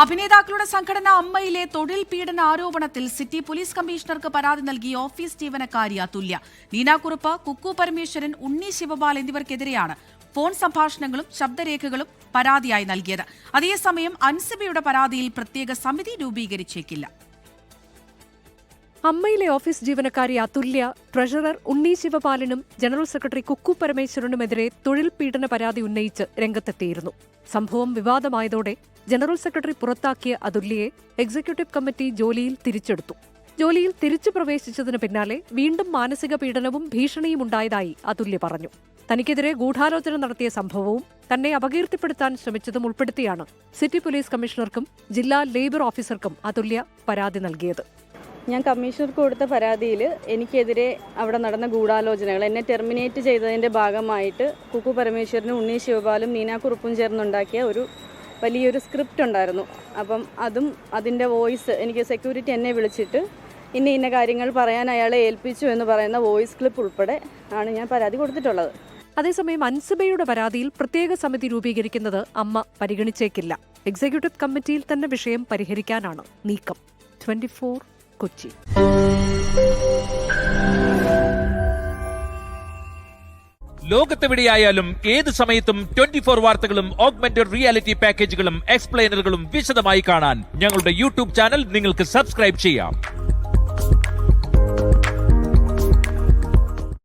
അഭിനേതാക്കളുടെ സംഘടന അമ്മയിലെ തൊഴിൽ പീഡന ആരോപണത്തിൽ സിറ്റി പോലീസ് കമ്മീഷണർക്ക് പരാതി നൽകി ഓഫീസ് ജീവനക്കാരി അതുല്യ. നീനാകുറുപ്പ്, കുക്കു പരമേശ്വരൻ, ഉണ്ണി ശിവപാൽ എന്നിവർക്കെതിരെയാണ് ഫോൺ സംഭാഷണങ്ങളും ശബ്ദരേഖകളും പരാതിയായി നൽകിയത്. അതേസമയം അൻസിബയുടെ പരാതിയിൽ പ്രത്യേക സമിതി രൂപീകരിച്ചേക്കില്ല. അമ്മയിലെ ഓഫീസ് ജീവനക്കാരി അതുല്യ, ട്രഷറർ ഉണ്ണി ശിവപാലനും ജനറൽ സെക്രട്ടറി കുക്കു പരമേശ്വരനുമെതിരെ തൊഴിൽ പീഡന പരാതി ഉന്നയിച്ച് രംഗത്തെത്തിയിരുന്നു. സംഭവം വിവാദമായതോടെ ജനറൽ സെക്രട്ടറി പുറത്താക്കിയ അതുല്യയെ എക്സിക്യൂട്ടീവ് കമ്മിറ്റി ജോലിയിൽ തിരിച്ചെടുത്തു. ജോലിയിൽ തിരിച്ചു പ്രവേശിച്ചതിന് പിന്നാലെ വീണ്ടും മാനസിക പീഡനവും ഭീഷണിയും ഉണ്ടായതായി അതുല്യ പറഞ്ഞു. തനിക്കെതിരെ ഗൂഢാലോചന നടത്തിയ സംഭവവും തന്നെ അപകീർത്തിപ്പെടുത്താൻ ശ്രമിച്ചതും ഉൾപ്പെടുത്തിയാണ് സിറ്റി പോലീസ് കമ്മീഷണർക്കും ജില്ലാ ലേബർ ഓഫീസർക്കും അതുല്യ പരാതി നൽകിയത്. ഞാൻ കമ്മീഷണർക്ക് കൊടുത്ത പരാതിയിൽ എനിക്കെതിരെ അവിടെ നടന്ന ഗൂഢാലോചനകൾ, എന്നെ ടെർമിനേറ്റ് ചെയ്തതിൻ്റെ ഭാഗമായിട്ട് കുക്കു പരമേശ്വരനും ഉണ്ണി ശിവപാലും നീനാകുറുപ്പും ചേർന്നുണ്ടാക്കിയ ഒരു വലിയൊരു സ്ക്രിപ്റ്റ് ഉണ്ടായിരുന്നു. അപ്പം അതിൻ്റെ വോയിസ് എനിക്ക് സെക്യൂരിറ്റി എന്നെ വിളിച്ചിട്ട് ഇന്ന കാര്യങ്ങൾ പറയാൻ അയാളെ ഏൽപ്പിച്ചു എന്ന് പറയുന്ന വോയിസ് ക്ലിപ്പ് ഉൾപ്പെടെ ആണ് ഞാൻ പരാതി കൊടുത്തിട്ടുള്ളത്. അതേസമയം അൻസിബയുടെ പരാതിയിൽ പ്രത്യേക സമിതി രൂപീകരിക്കുന്നത് അമ്മ പരിഗണിച്ചേക്കില്ല. എക്സിക്യൂട്ടീവ് കമ്മിറ്റിയിൽ തന്നെ വിഷയം പരിഹരിക്കാനാണ് നീക്കം. 24 കൊച്ചി. ലോകത്തെവിടെയായാലും ഏത് സമയത്തും 24 വാർത്തകളും ഓഗ്മെന്റഡ് റിയാലിറ്റി പാക്കേജുകളും എക്സ്പ്ലെയിനറുകളും വിശദമായി കാണാൻ ഞങ്ങളുടെ യൂട്യൂബ് ചാനൽ നിങ്ങൾക്ക് സബ്സ്ക്രൈബ് ചെയ്യാം.